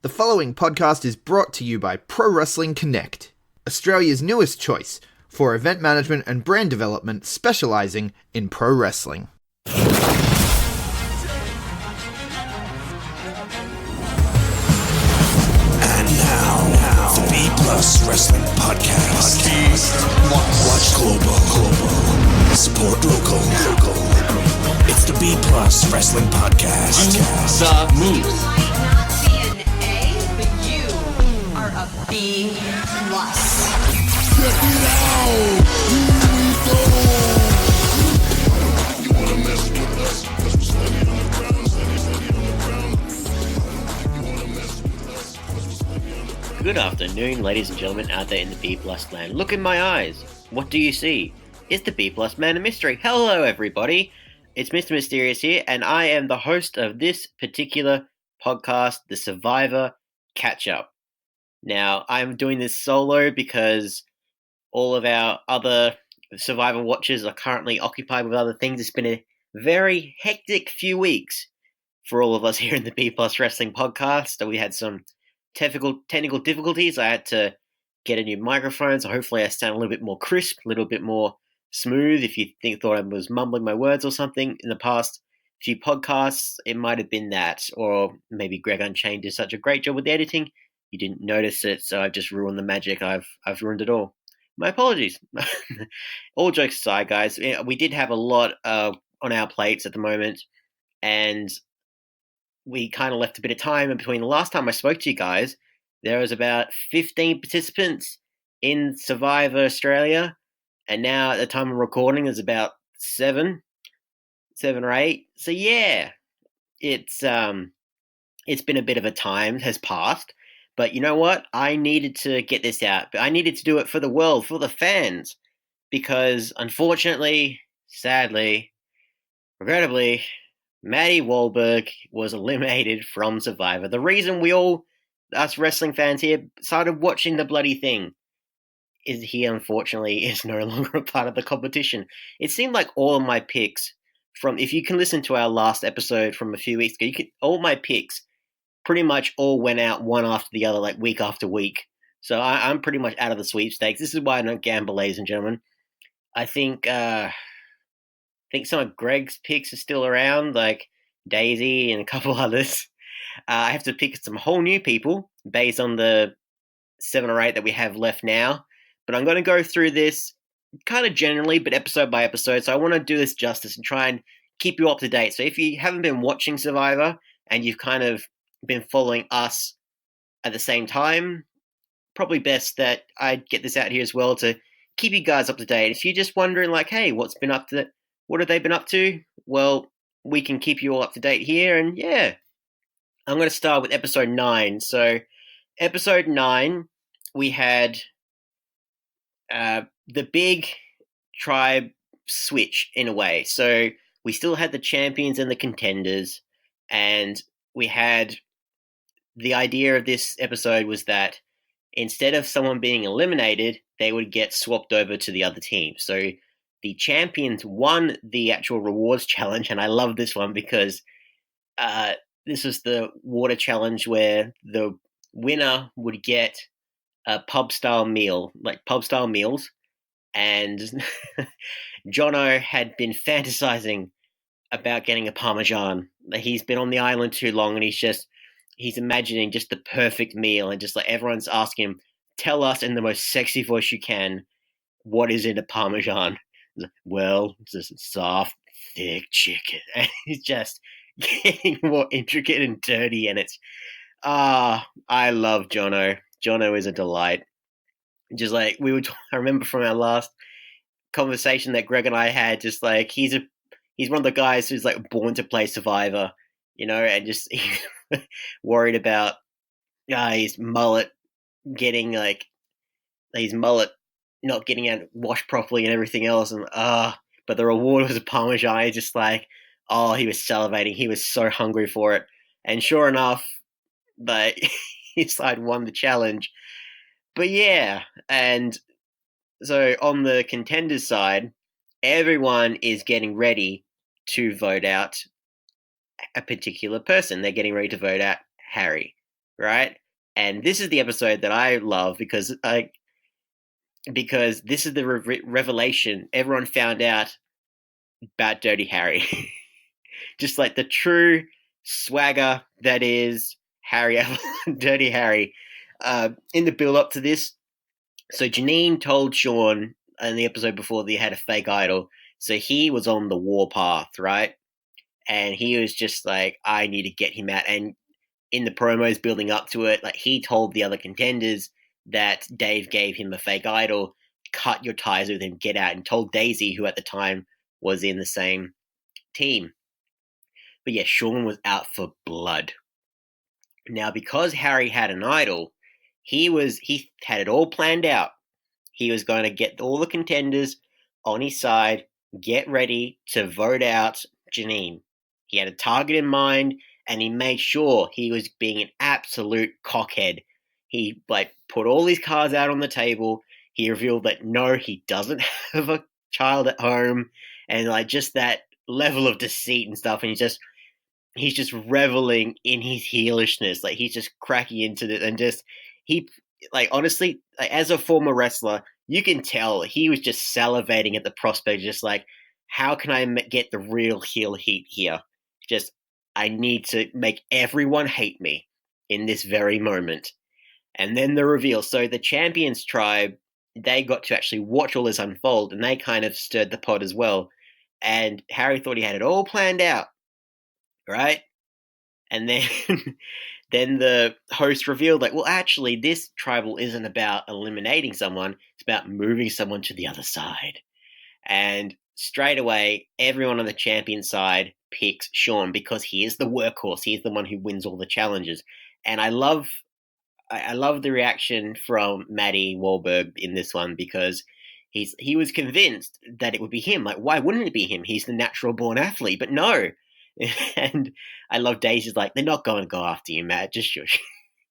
The following podcast is brought to you by Pro Wrestling Connect, Australia's newest choice for event management and brand development specialising in pro wrestling. And now, the B Plus Wrestling Podcast. Watch global. Support local. It's the B Plus Wrestling Podcast. The moves. B plus. Good afternoon, ladies and gentlemen out there in the B plus land. Look in my eyes. What do you see? It's the B plus man of mystery. Hello, everybody. It's Mr Myster1ous here, and I am the host of this particular podcast, the Survivor Catchup. Now, I'm doing this solo because all of our other Survivor watchers are currently occupied with other things. It's been a very hectic few weeks for all of us here in the B Plus Wrestling Podcast. We had some technical difficulties. I had to get a new microphone, so hopefully I sound a little bit more crisp, a little bit more smooth. If you thought I was mumbling my words or something in the past few podcasts, it might have been that. Or maybe Greg Unchained did such a great job with the editing. You didn't notice it, so I've just ruined the magic. I've ruined it all. My apologies. All jokes aside, guys, we did have a lot on our plates at the moment, and we kind of left a bit of time in between. The last time I spoke to you guys, there was about 15 participants in Survivor Australia, and now at the time of recording, there's about seven or eight. So yeah, it's been a bit of a time has passed. But you know what? I needed to get this out. I needed to do it for the world, for the fans. Because unfortunately, sadly, regrettably, Maddie Wahlberg was eliminated from Survivor. The reason we all, us wrestling fans here, started watching the bloody thing is he unfortunately is no longer a part of the competition. It seemed like all of my picks from, if you can listen to our last episode from a few weeks ago, all my picks pretty much all went out one after the other, like week after week. So I'm pretty much out of the sweepstakes. This is why I don't gamble, ladies and gentlemen. I think some of Greg's picks are still around, like Daisy and a couple others. I have to pick some whole new people based on the 7 or 8 that we have left now. But I'm going to go through this kind of generally, but episode by episode. So I want to do this justice and try and keep you up to date. So if you haven't been watching Survivor and you've kind of been following us at the same time, probably best that I get this out here as well to keep you guys up to date. If you're just wondering, like, hey, what have they been up to? Well, we can keep you all up to date here. And yeah, I'm going to start with episode 9. So episode 9, we had the big tribe switch in a way. So we still had the champions and the contenders, and we had the idea of this episode was that instead of someone being eliminated, they would get swapped over to the other team. So the champions won the actual rewards challenge, and I love this one because this was the water challenge where the winner would get a pub-style meal, like pub-style meals, and Jono had been fantasizing about getting a Parmesan. He's been on the island too long, and he's imagining just the perfect meal, and just like everyone's asking him, tell us in the most sexy voice you can, what is in a Parmesan? Well, it's just soft, thick chicken. And he's just getting more intricate and dirty, and it's, I love Jono. Jono is a delight. Just like I remember from our last conversation that Greg and I had, just like he's one of the guys who's like born to play Survivor, you know, and just worried about his mullet not getting out washed properly and everything else, and but the reward was a Parmesan. He's just like, he was salivating. He was so hungry for it, and sure enough, but his side won the challenge. But yeah, and so on the contenders side, everyone is getting ready to vote out a particular person. They're getting ready to vote out Harry, right? And this is the episode that I love because this is the revelation everyone found out about Dirty Harry. Just like the true swagger that is Harry, Dirty Harry. In the build up to this, so Janine told Sean in the episode before that he had a fake idol. So he was on the warpath, right? And he was just like, I need to get him out. And in the promos building up to it, like he told the other contenders that Dave gave him a fake idol, cut your ties with him, get out, and told Daisy, who at the time was in the same team. But yeah, Sean was out for blood. Now, because Harry had an idol, he had it all planned out. He was going to get all the contenders on his side, get ready to vote out Janine. He had a target in mind, and he made sure he was being an absolute cockhead. He put all his cards out on the table. He revealed that no, he doesn't have a child at home, and just that level of deceit and stuff. And he's just reveling in his heelishness. Like he's just cracking into it, and honestly, as a former wrestler, you can tell he was just salivating at the prospect, just like, how can I get the real heel heat here? Just, I need to make everyone hate me in this very moment. And then the reveal. So the Champions Tribe, they got to actually watch all this unfold, and they kind of stirred the pot as well. And Harry thought he had it all planned out, right? And then then the host revealed, well, actually, this tribal isn't about eliminating someone. It's about moving someone to the other side. And straight away, everyone on the champion side picks Sean because he is the workhorse. He is the one who wins all the challenges. And I love the reaction from Maddie Wahlberg in this one because he was convinced that it would be him. Like, why wouldn't it be him? He's the natural born athlete. But no. And I love Daisy's like, they're not going to go after you, Matt. Just shush.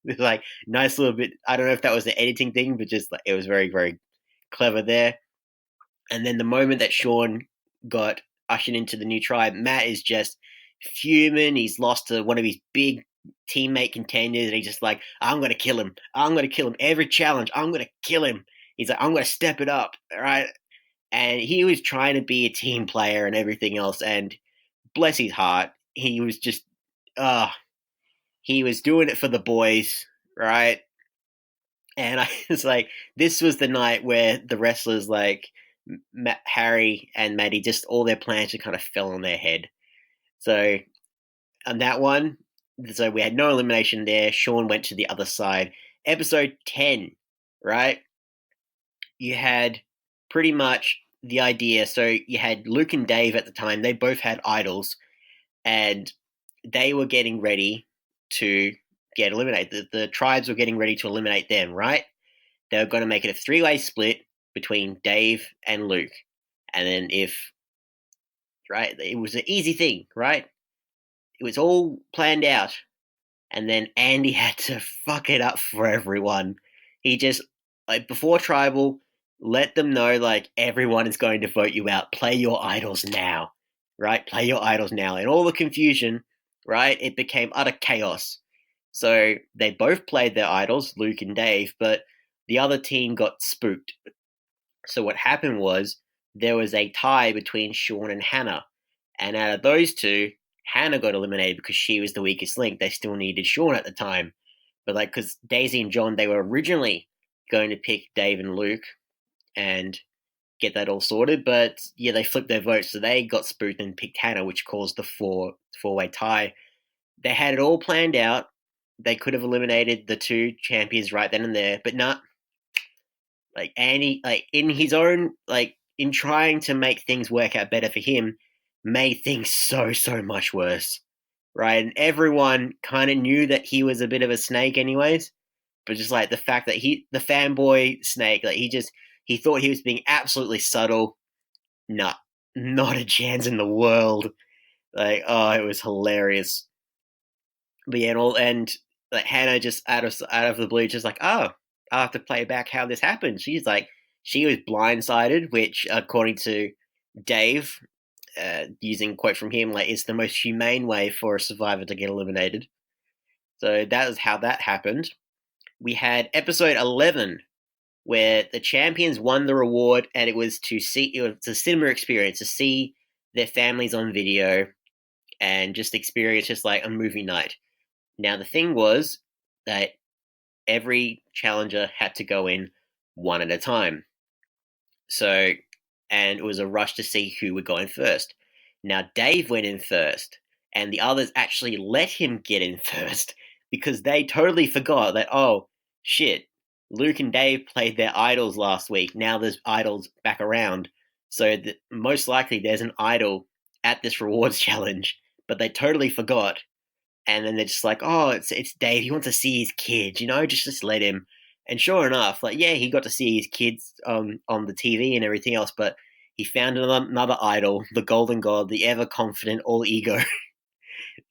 It's like nice little bit. I don't know if that was the editing thing, but just it was very, very clever there. And then the moment that Sean got ushered into the new tribe, Matt is just fuming. He's lost to one of his big teammate contenders, and he's just like, I'm going to kill him. I'm going to kill him. Every challenge, I'm going to kill him. He's like, I'm going to step it up, right? And he was trying to be a team player and everything else, and bless his heart, he was just, he was doing it for the boys, right? And I was like, this was the night where the wrestlers Harry and Maddie, just all their plans just kind of fell on their head. So on that one, so we had no elimination there. Sean went to the other side. Episode 10, right? You had pretty much the idea. So you had Luke and Dave at the time. They both had idols, and they were getting ready to get eliminated. The tribes were getting ready to eliminate them, right? They were going to make it a 3-way split between Dave and Luke. And then it was an easy thing, right? It was all planned out. And then Andy had to fuck it up for everyone. He just, before Tribal, let them know, everyone is going to vote you out. Play your idols now, right? Play your idols now. And all the confusion, right? It became utter chaos. So they both played their idols, Luke and Dave, but the other team got spooked. So what happened was there was a tie between Sean and Hannah. And out of those two, Hannah got eliminated because she was the weakest link. They still needed Sean at the time. But because Daisy and John, they were originally going to pick Dave and Luke and get that all sorted. But yeah, they flipped their votes. So they got spooked and picked Hannah, which caused the four-way tie. They had it all planned out. They could have eliminated the two champions right then and there, but not. Andy, in his own, in trying to make things work out better for him, made things so much worse, right? And everyone kind of knew that he was a bit of a snake anyways, but just the fact that the fanboy snake, he thought he was being absolutely subtle. Not a chance in the world. It was hilarious. But yeah, Hannah just out of the blue, just I'll have to play back how this happened. She was blindsided, which according to Dave, using a quote from him, it's the most humane way for a survivor to get eliminated. So that was how that happened. We had episode 11, where the champions won the reward, and it was a cinema experience to see their families on video and just experience just like a movie night. Now, the thing was that every challenger had to go in one at a time. So, and it was a rush to see who would go in first. Now, Dave went in first, and the others actually let him get in first because they totally forgot that, oh, shit, Luke and Dave played their idols last week. Now there's idols back around. So, most likely there's an idol at this rewards challenge, but they totally forgot. And then they're just like, oh, it's Dave. He wants to see his kids, just let him. And sure enough, like, yeah, he got to see his kids on the TV and everything else, but he found another idol, the Golden God, the ever confident, all ego.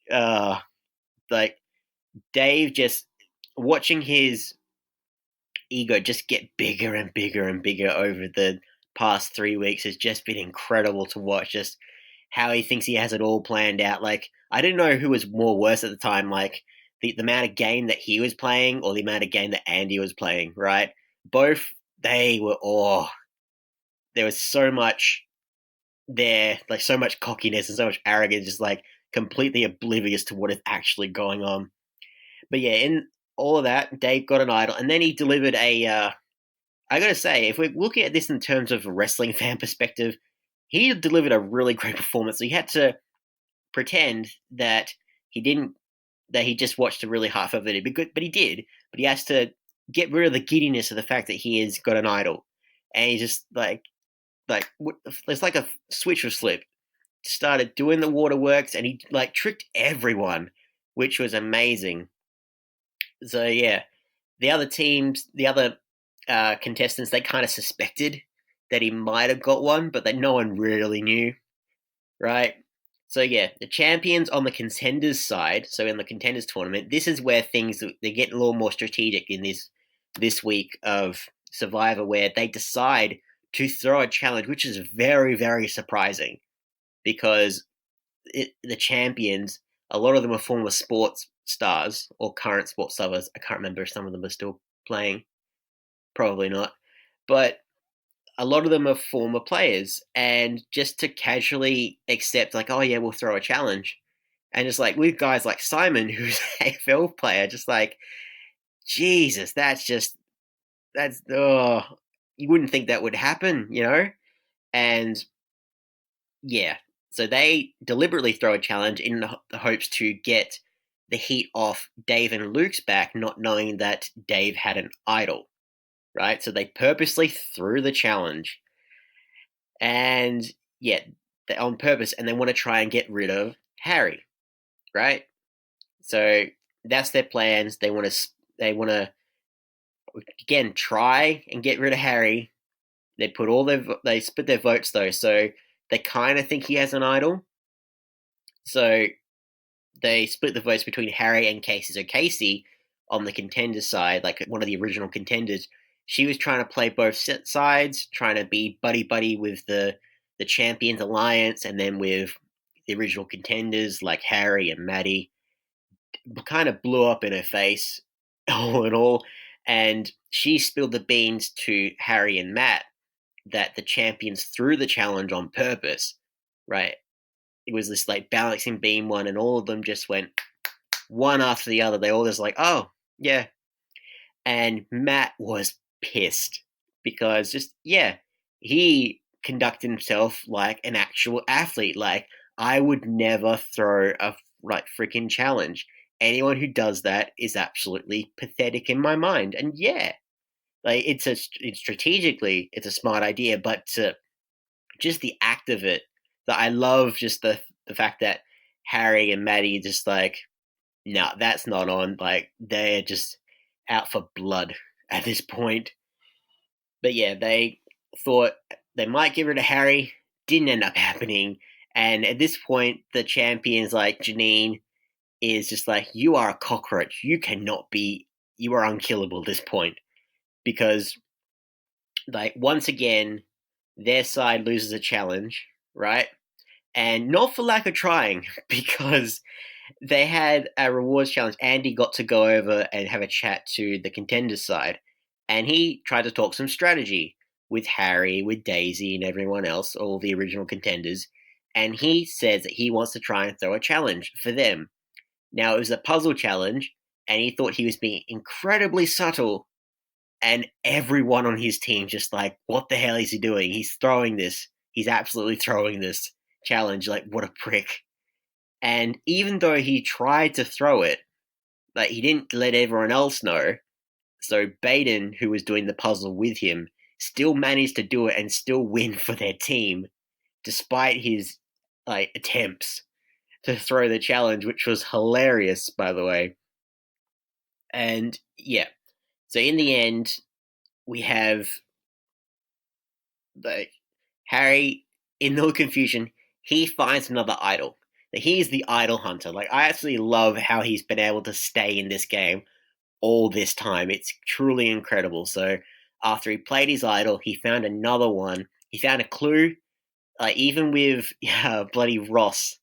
Like Dave, just watching his ego just get bigger and bigger and bigger over the past 3 weeks has just been incredible to watch. Just how he thinks he has it all planned out. Like, I didn't know who was more worse at the time, like the amount of game that he was playing or the amount of game that Andy was playing, right? Both, they were, there was so much there, like so much cockiness and so much arrogance, just like completely oblivious to what is actually going on. But yeah, in all of that, Dave got an idol, and then he delivered I gotta say, if we're looking at this in terms of a wrestling fan perspective, he delivered a really great performance. So he had to pretend that he just watched a really half of it. But he did. But he has to get rid of the giddiness of the fact that he has got an idol, and he just it's like a switch was flipped. Started doing the waterworks, and he like tricked everyone, which was amazing. So yeah, the other contestants, they kind of suspected that he might have got one, but that no one really knew, right? So yeah, the champions on the contenders side, so in the contenders tournament, this is where they get a little more strategic in this week of Survivor, where they decide to throw a challenge, which is very, very surprising because the champions, a lot of them are former sports stars or current sports stars. I can't remember if some of them are still playing. Probably not. But a lot of them are former players, and just to casually accept, like, oh yeah, we'll throw a challenge. And just like with guys like Simon, who's an AFL player, just like, Jesus, you wouldn't think that would happen, And yeah, so they deliberately throw a challenge in the hopes to get the heat off Dave and Luke's back, not knowing that Dave had an idol, right? So they purposely threw the challenge, and yeah, on purpose, and they want to try and get rid of Harry, right? So that's their plans. They want to again try and get rid of Harry. They split their votes though, so they kind of think he has an idol. So they split the votes between Harry and Casey. So Casey, on the contender side, like one of the original contenders, she was trying to play both sides, trying to be buddy with the Champions Alliance, and then with the original contenders like Harry and Maddie. Kind of blew up in her face, all in all, and she spilled the beans to Harry and Matt that the champions threw the challenge on purpose, right? It was this like balancing beam one, and all of them just went one after the other. They all just like, oh, yeah. And Matt was pissed because he conducted himself like an actual athlete. Like, I would never throw a freaking challenge. Anyone who does that is absolutely pathetic in my mind. And yeah, like strategically, it's a smart idea, but just the act of it, that I love just the fact that Harry and Maddie just like, no, that's not on. Like, they're just out for blood at this point. But yeah, they thought they might get rid of Harry. Didn't end up happening. And at this point, the champions like Janine is just like, you are a cockroach. You are unkillable at this point. Because, like, once again, their side loses a challenge, right? And not for lack of trying, because they had a rewards challenge. Andy got to go over and have a chat to the contenders side, and he tried to talk some strategy with Harry, with Daisy, and everyone else, all the original contenders. And he says that he wants to try and throw a challenge for them. Now, it was a puzzle challenge, and he thought he was being incredibly subtle. And everyone on his team just like, what the hell is he doing? He's throwing this. He's absolutely throwing this challenge. Like, what a prick. And even though he tried to throw it, like he didn't let everyone else know. So Baden, who was doing the puzzle with him, still managed to do it and still win for their team, despite his like attempts to throw the challenge, which was hilarious, by the way. And yeah, so in the end, we have like Harry in no confusion. He finds another idol. He's the idol hunter. Like, I absolutely love how he's been able to stay in this game all this time. It's truly incredible. So after he played his idol, he found another one. He found a clue. Even with bloody Ross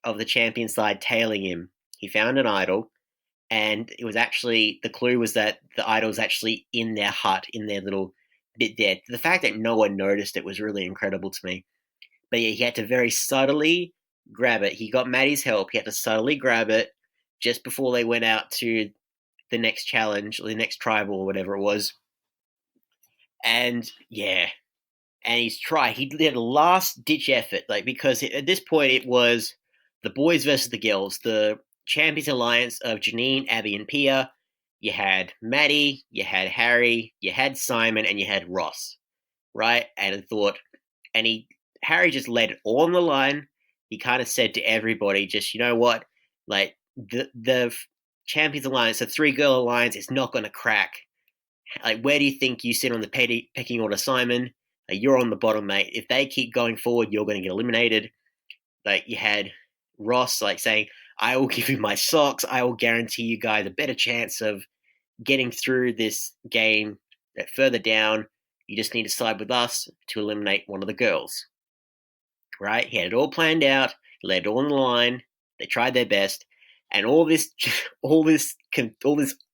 of the champion side tailing him, he found an idol. And it was actually, the clue was that the idol was actually in their hut, in their little bit there. The fact that no one noticed it was really incredible to me. But yeah, he had to very subtly grab it. He got Maddie's help. He had to subtly grab it just before they went out to the next challenge, or the next tribal, or whatever it was. And yeah, and he did a last-ditch effort, because at this point it was the boys versus the girls, the Champions Alliance of Janine, Abby, and Pia. You had Maddie, you had Harry, you had Simon, and you had Ross, right? Harry just laid it all on the line. He kind of said to everybody, just, you know what, like, the Champions Alliance, the three-girl alliance, is not going to crack. Like, where do you think you sit on the pecking order, Simon? You're on the bottom, mate. If they keep going forward, you're going to get eliminated. Like, you had Ross, saying, I will give you my socks. I will guarantee you guys a better chance of getting through this game. Further down, you just need to side with us to eliminate one of the girls. Right? He had it all planned out. He laid it all on the line. They tried their best. And all this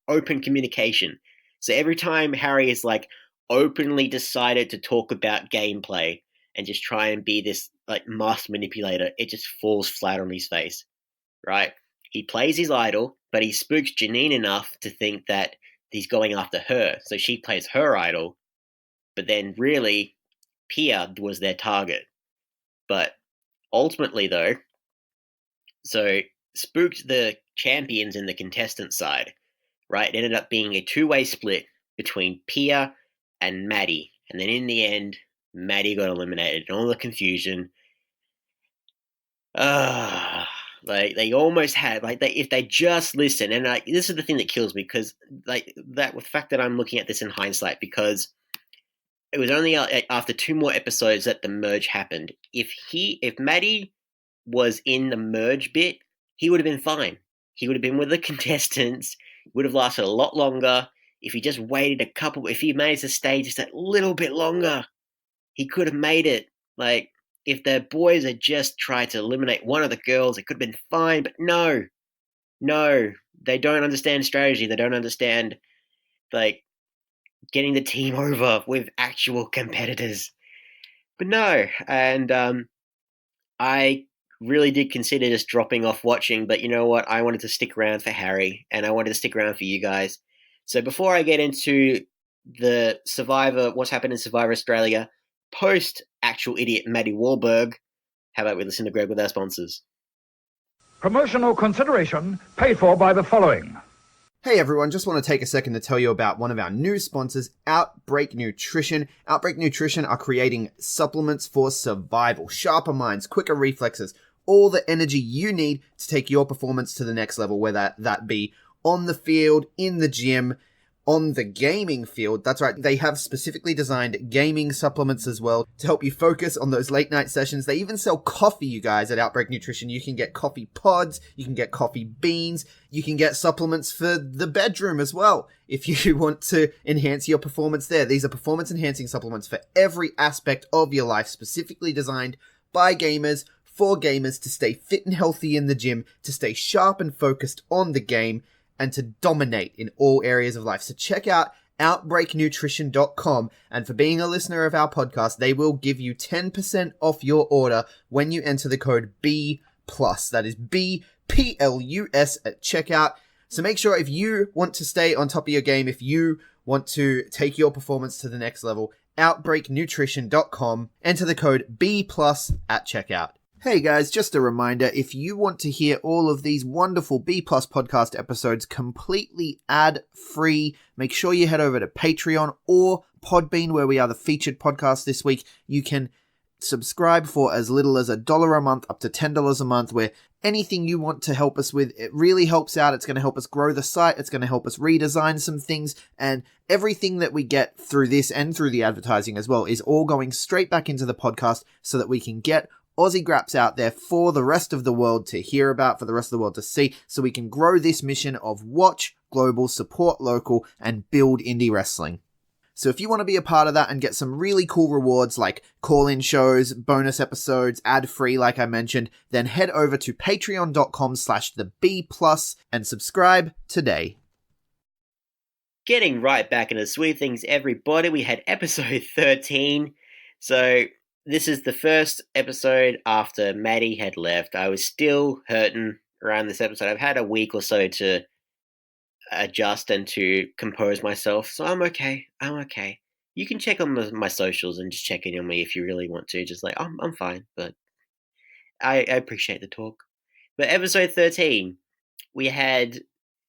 open communication. So every time Harry is openly decided to talk about gameplay and just try and be this master manipulator, it just falls flat on his face, right? He plays his idol, but he spooks Janine enough to think that he's going after her. So she plays her idol, but then really Pia was their target. But ultimately though, so spooked the champions and the contestant side, right? It ended up being a two-way split between Pia and Maddie. And then in the end, Maddie got eliminated. And all the confusion. They almost had, if they just listened. And this is the thing that kills me, because the fact that I'm looking at this in hindsight, because it was only after two more episodes that the merge happened. If Maddie was in the merge bit, he would have been fine. He would have been with the contestants. It would have lasted a lot longer. If he just waited if he managed to stay just a little bit longer, he could have made it. If the boys had just tried to eliminate one of the girls, it could have been fine. But no, they don't understand strategy. They don't understand, getting the team over with actual competitors. But no, and I really did consider just dropping off watching, but you know what? I wanted to stick around for Harry, and I wanted to stick around for you guys. So before I get into the what's happened in Survivor Australia, post actual idiot Maddie Wahlberg, how about we listen to Greg with our sponsors? Promotional consideration paid for by the following. Hey everyone, just want to take a second to tell you about one of our new sponsors, OUTBREAK NUTRITION. OUTBREAK NUTRITION are creating supplements for survival, sharper minds, quicker reflexes, all the energy you need to take your performance to the next level, whether that be on the field, in the gym, on the gaming field. That's right, they have specifically designed gaming supplements as well to help you focus on those late night sessions. They even sell coffee, you guys, at OUTBREAK NUTRITION. You can get coffee pods, you can get coffee beans, you can get supplements for the bedroom as well if you want to enhance your performance there. These are performance enhancing supplements for every aspect of your life, specifically designed by gamers for gamers to stay fit and healthy in the gym, to stay sharp and focused on the game, and to dominate in all areas of life. So check out OUTBREAKNUTRITION.com, and for being a listener of our podcast, they will give you 10% off your order when you enter the code B+. That is BPLUS at checkout. So make sure if you want to stay on top of your game, if you want to take your performance to the next level, OUTBREAKNUTRITION.com, enter the code B+ at checkout. Hey guys, just a reminder, if you want to hear all of these wonderful B+ podcast episodes completely ad-free, make sure you head over to Patreon or Podbean, where we are the featured podcast this week. You can subscribe for as little as $1 a month up to $10 a month, where anything you want to help us with, it really helps out. It's going to help us grow the site. It's going to help us redesign some things, and everything that we get through this and through the advertising as well is all going straight back into the podcast so that we can get Aussie Graps out there for the rest of the world to hear about, for the rest of the world to see, so we can grow this mission of watch global, support local, and build indie wrestling. So if you want to be a part of that and get some really cool rewards like call-in shows, bonus episodes, ad-free like I mentioned, then head over to patreon.com/theb+ and subscribe today. Getting right back into the sweet things, everybody. We had episode 13. So this is the first episode after Maddie had left. I was still hurting around this episode. I've had a week or so to adjust and to compose myself, so I'm okay. You can check on my socials and just check in on me if you really want to. Just like, I'm fine, but I appreciate the talk. But episode 13, we had,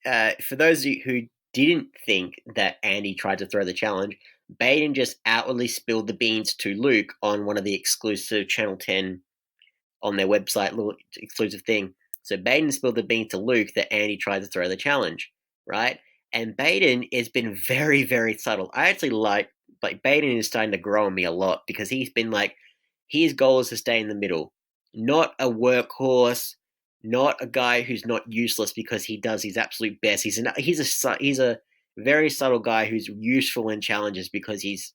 for those of you who didn't think that Andy tried to throw the challenge, Baden just outwardly spilled the beans to Luke on one of the exclusive Channel 10 on their website, little exclusive thing. So Baden spilled the beans to Luke that Andy tried to throw the challenge, right? And Baden has been very, very subtle. I actually like Baden is starting to grow on me a lot, because he's been like, his goal is to stay in the middle. Not a workhorse, not a guy who's not useless because he does his absolute best. He's a very subtle guy who's useful in challenges because he's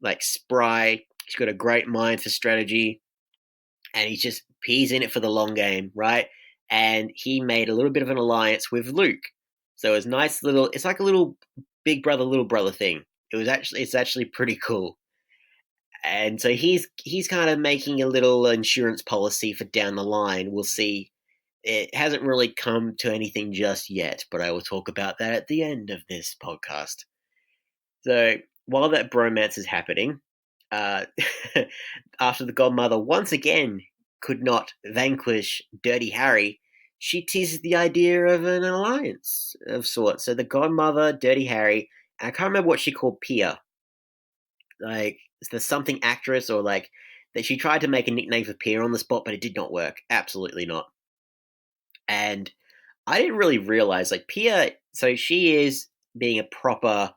like spry. He's got a great mind for strategy, and he's in it for the long game, right? And he made a little bit of an alliance with Luke. So it's it's like a little big brother, little brother thing. It's actually pretty cool. And so he's kind of making a little insurance policy for down the line. We'll see. It hasn't really come to anything just yet, but I will talk about that at the end of this podcast. So while that bromance is happening, after the godmother once again could not vanquish Dirty Harry, she teases the idea of an alliance of sorts. So the godmother, Dirty Harry, and I can't remember what she called Pia. Like, there's something actress, or like that she tried to make a nickname for Pia on the spot, but it did not work. Absolutely not. And I didn't really realize, like, Pia, so she is being a proper,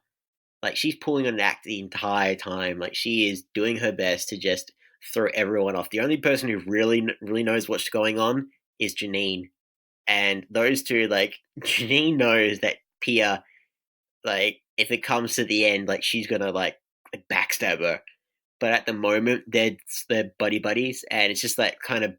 like, she's pulling on an act the entire time. Like, she is doing her best to just throw everyone off. The only person who really knows what's going on is Janine. And those two, like, Janine knows that Pia, like, if it comes to the end, like, she's gonna, like backstab her. But at the moment, they're buddies, and it's just that kind of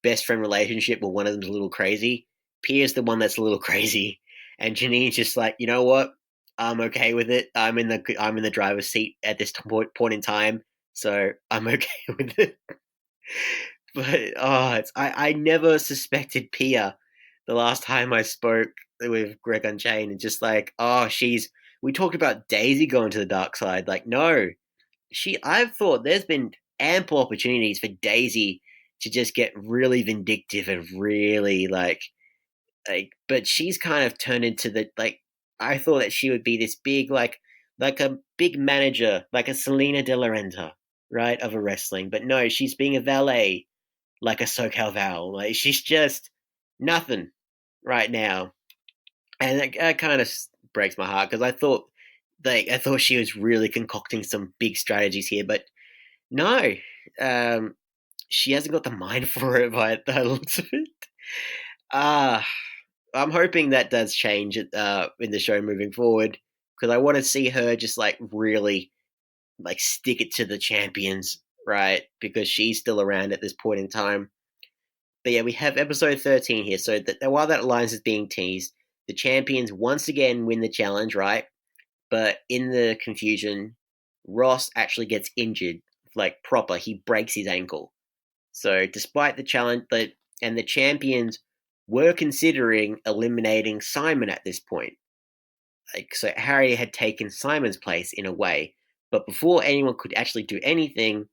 best friend relationship where one of them's a little crazy. Pia's the one that's a little crazy, and Janine's just like, you know what? I'm okay with it. I'm in the driver's seat at this point in time, so I'm okay with it. But I never suspected Pia the last time I spoke with Greg Unchained, and just like, we talked about Daisy going to the dark side. Like, no, I've thought there's been ample opportunities for Daisy to just get really vindictive and really like, but she's kind of turned into I thought that she would be this big, like a big manager, like a Selena De La Renta, right, of a wrestling. But no, she's being a valet, like a SoCal Val. Like, she's just nothing right now. And that kind of breaks my heart, because I thought she was really concocting some big strategies here, but no, she hasn't got the mind for it by the looks of it. I'm hoping that does change in the show moving forward, because I want to see her just like really like stick it to the champions right? Because she's still around at this point in time. But yeah, we have episode 13 here. So while that alliance is being teased, the champions once again win the challenge, right? But in the confusion, Ross actually gets injured, like proper. He breaks his ankle. So despite the challenge, and the champions were considering eliminating Simon at this point. Like, so Harry had taken Simon's place in a way. But before anyone could actually do anything,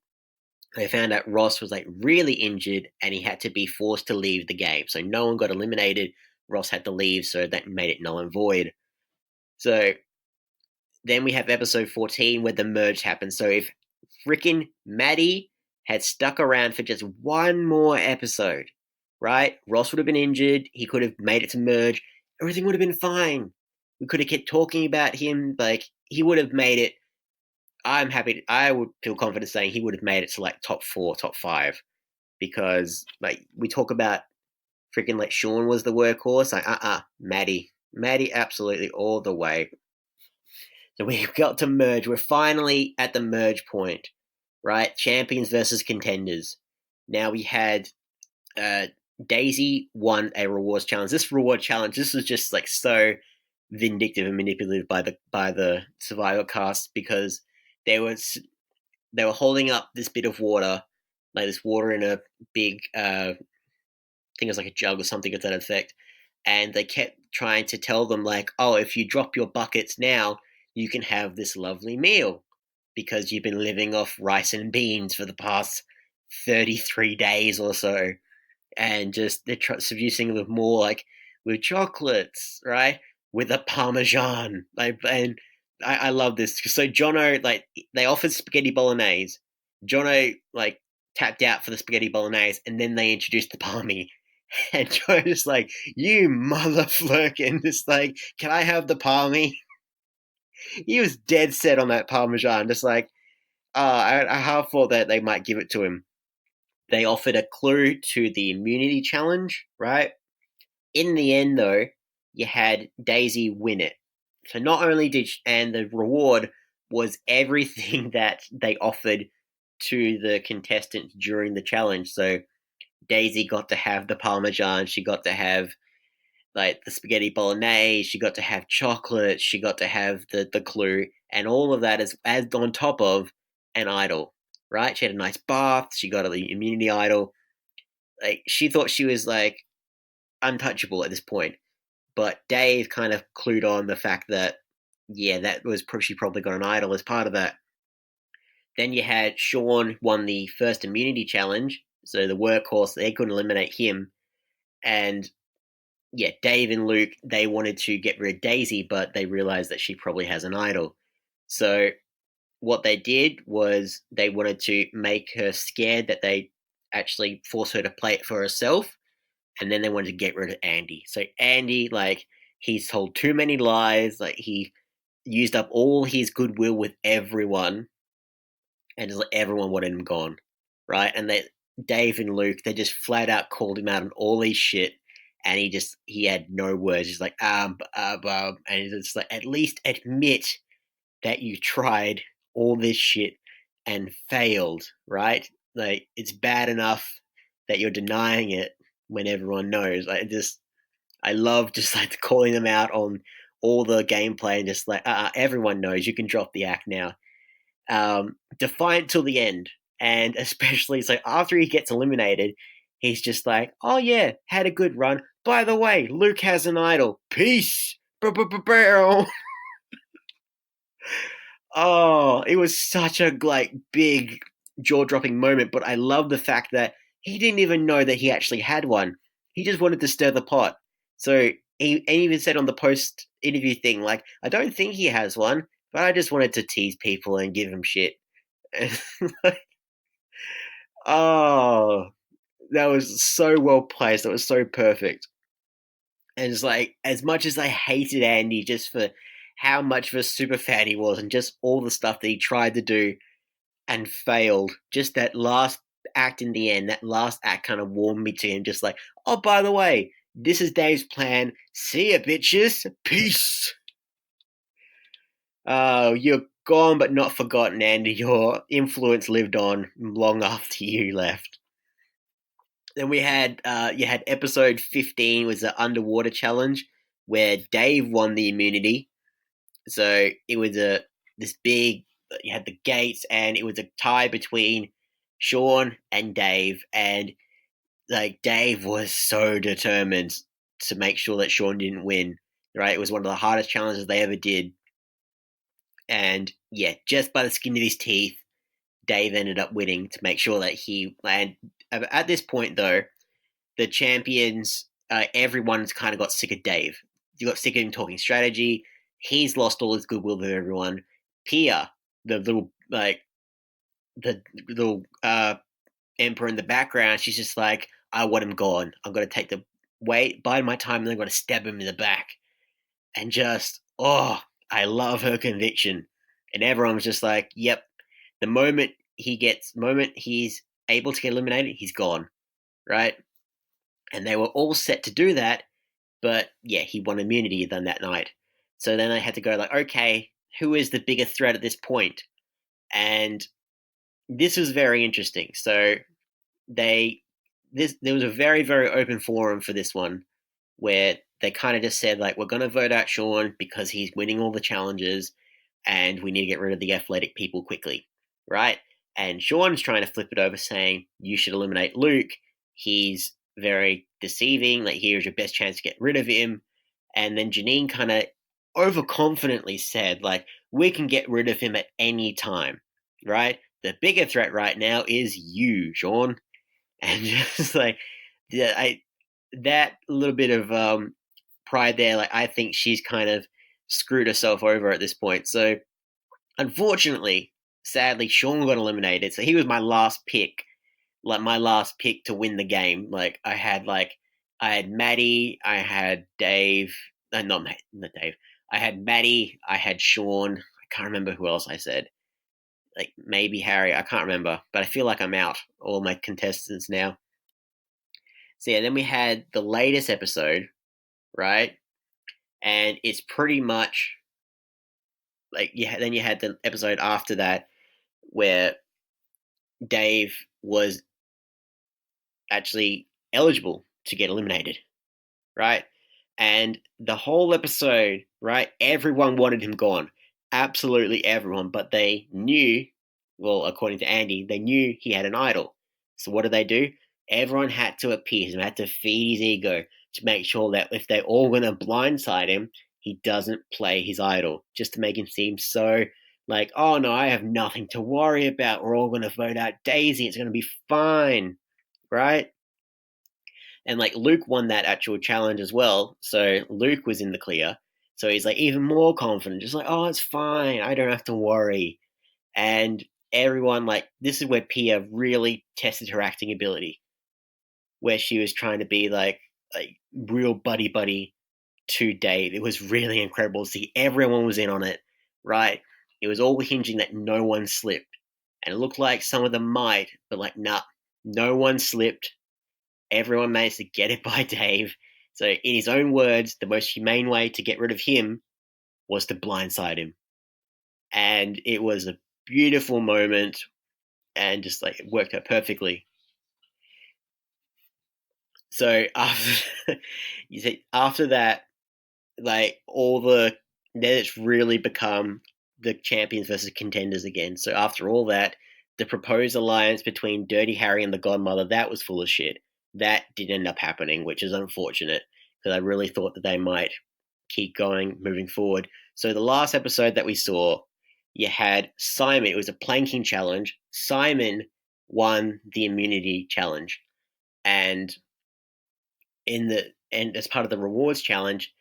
they found out Ross was like really injured and he had to be forced to leave the game. So no one got eliminated. Ross had to leave, so that made it null and void. So then we have episode 14 where the merge happens. So if freaking Maddie had stuck around for just one more episode, right? Ross would have been injured. He could have made it to merge. Everything would have been fine. We could have kept talking about him. Like, he would have made it. I would feel confident saying he would have made it to like top 4, top 5. Because like we talk about freaking like Sean was the workhorse. Like, Maddie absolutely all the way. So we got to merge. We're finally at the merge point, right? Champions versus contenders. Now we had Daisy won a rewards challenge. This reward challenge, this was just like so vindictive and manipulative by the Survivor cast, because they were holding up this bit of water, like this water in a big I think it was like a jug or something of that effect, and they kept trying to tell them like, oh, if you drop your buckets now, you can have this lovely meal because you've been living off rice and beans for the past 33 days or so. And just they're seducing them more like with chocolates, right? With a Parmesan. Like, and I love this. So Jono, like, they offered spaghetti bolognese. Jono, like, tapped out for the spaghetti bolognese, and then they introduced the palmy. And Jono's like, you mother flirkin', just like, can I have the palmy? He was dead set on that Parmesan, just like, I half thought that they might give it to him. They offered a clue to the immunity challenge, right? In the end, though, you had Daisy win it. So not only and the reward was everything that they offered to the contestants during the challenge. So Daisy got to have the Parmesan, she got to have like the spaghetti bolognese, she got to have chocolate, she got to have the clue, and all of that is as on top of an idol, right? She had a nice bath, she got the immunity idol. Like, she thought she was like untouchable at this point. But Dave kind of clued on the fact that, yeah, that was she probably got an idol as part of that. Then you had Sean won the first immunity challenge, so the workhorse, they couldn't eliminate him. And yeah, Dave and Luke, they wanted to get rid of Daisy, but they realized that she probably has an idol. So what they did was they wanted to make her scared that they actually force her to play it for herself, and then they wanted to get rid of Andy. So Andy, like, he's told too many lies, like he used up all his goodwill with everyone, and just like everyone wanted him gone, right? And Dave and Luke, they just flat out called him out on all his shit, and he had no words. He's like, and it's like, at least admit that you tried all this shit and failed, right? Like, it's bad enough that you're denying it when everyone knows. I love just like calling them out on all the gameplay and just like, everyone knows, you can drop the act now. Defiant till the end, and especially so after he gets eliminated, he's just like, oh yeah, had a good run. By the way, Luke has an idol. Peace. Oh, it was such a like big jaw-dropping moment, but I love the fact that he didn't even know that he actually had one. He just wanted to stir the pot. So he even said on the post-interview thing, like, I don't think he has one, but I just wanted to tease people and give him shit. Oh, that was so well placed. That was so perfect. And it's like, as much as I hated Andy just for how much of a super fan he was and just all the stuff that he tried to do and failed, just that last act in the end, that last act kind of warmed me to him. Just like, oh, by the way, this is Dave's plan. See ya, bitches. Peace. Oh, you're gone but not forgotten, and your influence lived on long after you left. Then we had you had episode 15 was the underwater challenge where Dave won the immunity. So it was this big, you had the gates, and it was a tie between Sean and Dave, and like Dave was so determined to make sure that Sean didn't win. Right, it was one of the hardest challenges they ever did, and yeah, just by the skin of his teeth, Dave ended up winning to make sure that he. And at this point, though, the champions, everyone's kind of got sick of Dave. You got sick of him talking strategy. He's lost all his goodwill with everyone. Pia, the little emperor in the background, she's just like, I want him gone. I'm going to take the bide my time, and then I'm going to stab him in the back. And just, I love her conviction. And everyone's just like, yep, the moment he's able to get eliminated, he's gone, right? And they were all set to do that, but yeah, he won immunity then that night. So then they had to go like, okay, who is the bigger threat at this point? And this was very interesting. So there was a very, very open forum for this one, where they kind of just said, like, we're going to vote out Sean because he's winning all the challenges, and we need to get rid of the athletic people quickly, right? And Sean's trying to flip it over, saying, you should eliminate Luke. He's very deceiving. Like, here's your best chance to get rid of him. And then Janine kind of overconfidently said, like, we can get rid of him at any time, right? The bigger threat right now is you, Sean. And just like, that little bit of pride there, like, I think she's kind of screwed herself over at this point. So unfortunately, sadly, Sean got eliminated. So he was my last pick, to win the game. Like, I had Maddie, I had Dave, not Dave. I had Maddie, I had Sean. I can't remember who else I said. Like, maybe Harry, I can't remember. But I feel like I'm out, all my contestants now. So yeah, then we had the latest episode, right? And it's pretty much like, then you had the episode after that where Dave was actually eligible to get eliminated, right? And the whole episode, right, everyone wanted him gone. Absolutely everyone. But they knew, well, according to Andy, they knew he had an idol. So what did they do? Everyone had to appease him, had to feed his ego to make sure that if they're all going to blindside him, he doesn't play his idol, just to make him seem so like, oh no, I have nothing to worry about. We're all going to vote out Daisy. It's going to be fine, right? And like, Luke won that actual challenge as well. So Luke was in the clear. So he's like even more confident, just like, oh, it's fine. I don't have to worry. And everyone, like, this is where Pia really tested her acting ability, where she was trying to be like real buddy to Dave. It was really incredible to see everyone was in on it, right? It was all hinging that no one slipped. And it looked like some of them might, but like, nah, no one slipped. Everyone managed to get it by Dave. So in his own words, the most humane way to get rid of him was to blindside him. And it was a beautiful moment, and just like, it worked out perfectly. So after that, like, then it's really become the champions versus contenders again. So after all that, the proposed alliance between Dirty Harry and the Godmother, that was full of shit. That did end up happening, which is unfortunate, because I really thought that they might keep going moving forward. So the last episode that we saw, you had Simon. It was a planking challenge. Simon won the immunity challenge, and as part of the rewards challenge,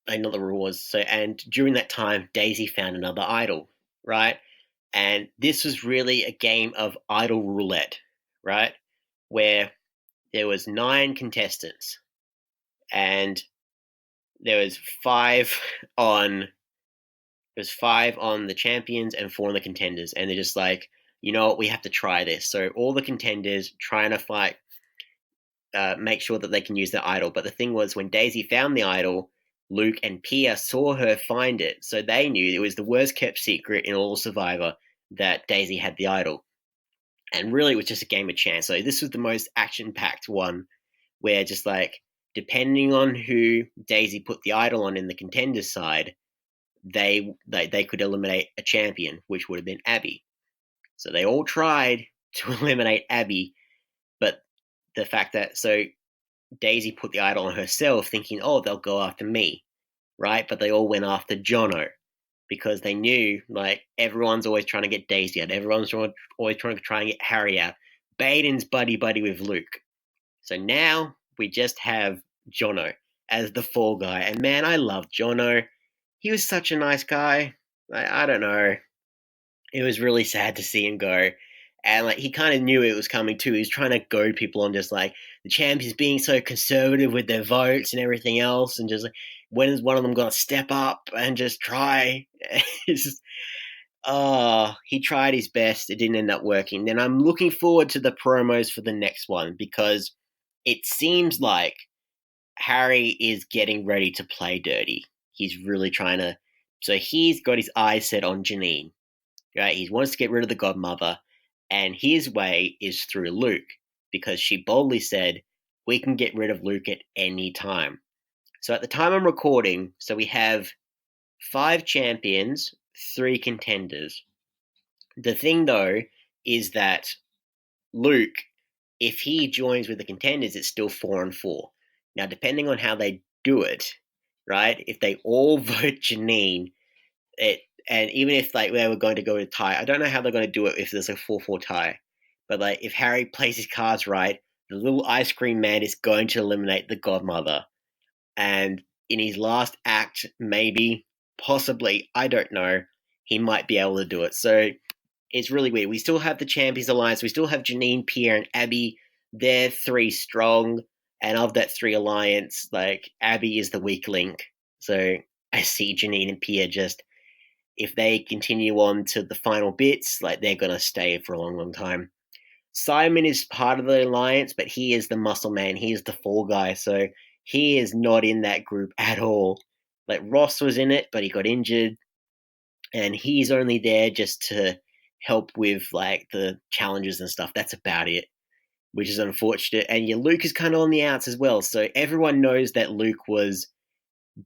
not the rewards. So, and during that time, Daisy found another idol, right? And this was really a game of idol roulette, right? Where there was 9 contestants, and there was 5 on the champions and 4 on the contenders, and they're just like, you know what, we have to try this. So all the contenders trying to fight, make sure that they can use their idol. But the thing was, when Daisy found the idol, Luke and Pia saw her find it, so they knew it was the worst kept secret in all of Survivor that Daisy had the idol. And really, it was just a game of chance. So this was the most action-packed one, where just like, depending on who Daisy put the idol on in the contenders side, they could eliminate a champion, which would have been Abby. So they all tried to eliminate Abby, but the fact that Daisy put the idol on herself, thinking, oh, they'll go after me, right? But they all went after Jono because they knew, like, everyone's always trying to get Daisy out. Everyone's always trying to get Harry out. Baden's buddy with Luke. So now we just have Jono as the fall guy. And man, I love Jono. He was such a nice guy. I don't know. It was really sad to see him go. And like, he kind of knew it was coming too. He was trying to goad people on just like the champions being so conservative with their votes and everything else, and just like, when is one of them going to step up and just try? He tried his best. It didn't end up working. Then I'm looking forward to the promos for the next one, because it seems like Harry is getting ready to play dirty. He's really trying to. So he's got his eyes set on Janine. Right? He wants to get rid of the godmother, and his way is through Luke, because she boldly said, we can get rid of Luke at any time. So at the time I'm recording, so we have 5 champions, 3 contenders. The thing, though, is that Luke, if he joins with the contenders, it's still 4-4. Now, depending on how they do it, right, if they all vote Janine, and even if like they were going to go to tie, I don't know how they're going to do it if there's a 4-4 tie. But like, if Harry plays his cards right, the little ice cream man is going to eliminate the godmother. And in his last act, maybe, possibly, I don't know, he might be able to do it. So it's really weird. We still have the Champions Alliance. We still have Janine, Pierre, and Abby. They're 3 strong. And of that 3 alliance, like, Abby is the weak link. So I see Janine and Pierre just, if they continue on to the final bits, like, they're going to stay for a long, long time. Simon is part of the alliance, but he is the muscle man. He is the fall guy, so he is not in that group at all. Like, Ross was in it, but he got injured, and he's only there just to help with, like, the challenges and stuff. That's about it, which is unfortunate. And yeah, Luke is kind of on the outs as well, so everyone knows that Luke was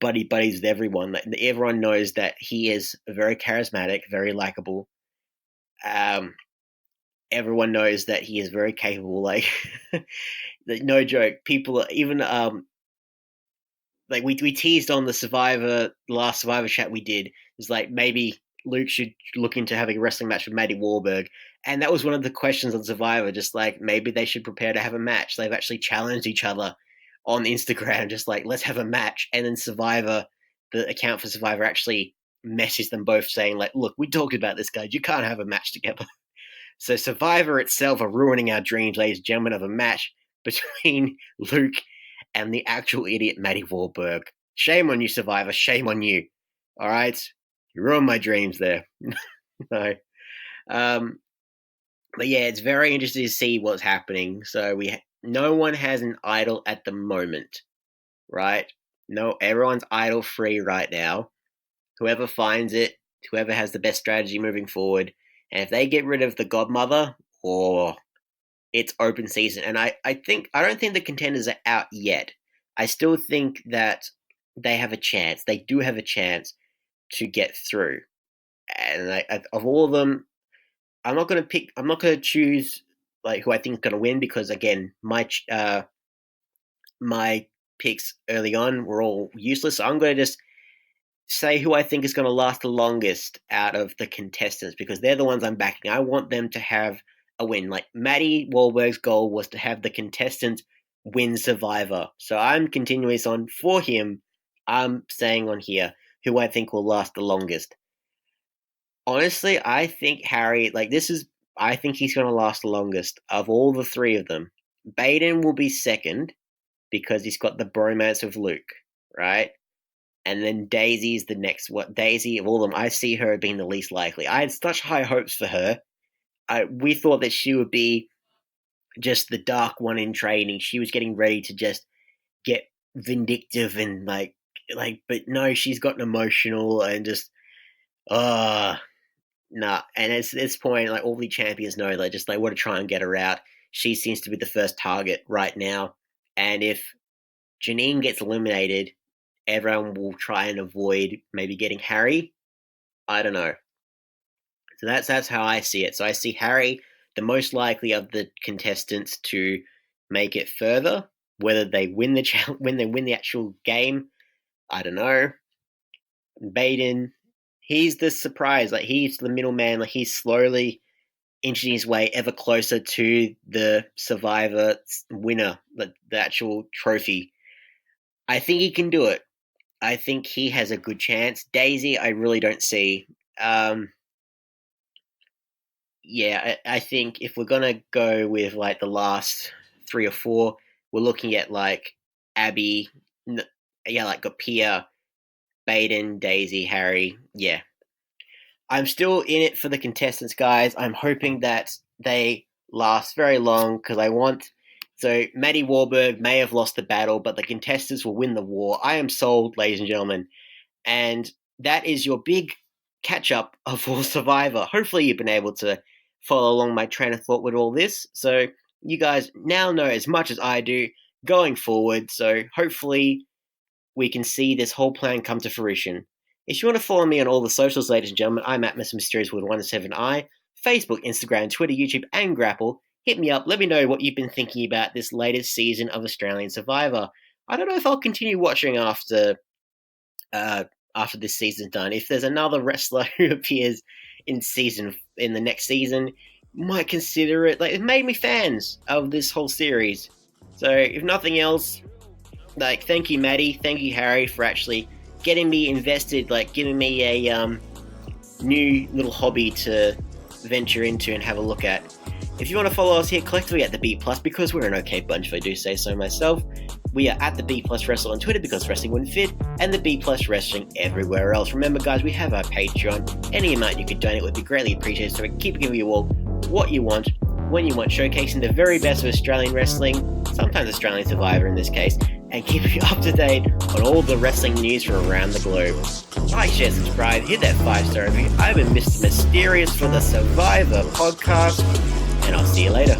buddies with everyone. Like, everyone knows that he is very charismatic, very likable. Everyone knows that he is very capable. Like, no joke. People even like we teased on the last Survivor chat we did. It's like, maybe Luke should look into having a wrestling match with Maddie Wahlberg, and that was one of the questions on Survivor. Just like, maybe they should prepare to have a match. They've actually challenged each other on Instagram, just like, let's have a match. And then Survivor, the account for Survivor, actually messaged them both saying, like, look, we talked about this, guys. You can't have a match together. So Survivor itself are ruining our dreams, ladies and gentlemen, of a match between Luke and the actual idiot Maddie Wahlberg. Shame on you, Survivor. Shame on you. All right? You ruined my dreams there. No. But yeah, it's very interesting to see what's happening. So no one has an idol at the moment, right? No, everyone's idol free right now. Whoever finds it, whoever has the best strategy moving forward, and if they get rid of the godmother, it's open season. And I don't think the contenders are out yet. I still think that they have a chance. They do have a chance to get through. And of all of them, I'm not going to choose like who I think is going to win, because again, my picks early on were all useless. So I'm going to just say who I think is going to last the longest out of the contestants, because they're the ones I'm backing. I want them to have a win. Like, Maddie Wahlberg's goal was to have the contestants win Survivor. So I'm continuing on for him. I'm saying on here who I think will last the longest. Honestly, I think Harry, I think he's going to last the longest of all the 3 of them. Baden will be second because he's got the bromance with Luke, right? And then Daisy's the next one. Daisy, of all of them, I see her being the least likely. I had such high hopes for her. We thought that she would be just the dark one in training. She was getting ready to just get vindictive and, like, but no, she's gotten emotional and just, nah. And at this point, like, all the champions know they want to try and get her out. She seems to be the first target right now. And if Janine gets eliminated, everyone will try and avoid maybe getting Harry. I don't know. So that's how I see it. So I see Harry, the most likely of the contestants to make it further. Whether they win the actual game, I don't know. Baden, he's the surprise. Like, he's the middleman. Like, he's slowly inching his way ever closer to the Survivor winner, the actual trophy. I think he can do it. I think he has a good chance. Daisy, I really don't see. I think if we're gonna go with like the last 3 or 4, we're looking at like Abby, like Gopia, Baden, Daisy, Harry. Yeah, I'm still in it for the contestants, guys. I'm hoping that they last very long because I want. So Maddie Warburg may have lost the battle, but the contestants will win the war. I am sold, ladies and gentlemen. And that is your big catch-up of all Survivor. Hopefully you've been able to follow along my train of thought with all this. So you guys now know as much as I do going forward. So hopefully we can see this whole plan come to fruition. If you want to follow me on all the socials, ladies and gentlemen, I'm at Mr Myster1ous with 17i, Facebook, Instagram, Twitter, YouTube, and Grapple. Hit me up. Let me know what you've been thinking about this latest season of Australian Survivor. I don't know if I'll continue watching after this season's done. If there's another wrestler who appears in the next season, might consider it. Like, it made me fans of this whole series. So if nothing else, like, thank you, Maddie, thank you, Harry, for actually getting me invested, like giving me a new little hobby to venture into and have a look at. If you want to follow us here collectively at the B+, because we're an okay bunch if I do say so myself, we are at the B+ Wrestle on Twitter because wrestling wouldn't fit, and the B+ Wrestling everywhere else. Remember, guys, we have our Patreon. Any amount you could donate would be greatly appreciated, so we can keep giving you all what you want, when you want, showcasing the very best of Australian wrestling, sometimes Australian Survivor in this case, and keeping you up to date on all the wrestling news from around the globe. Like, share, subscribe, hit that 5-star review. I've been Mr Myster1ous for the Survivor podcast, and I'll see you later.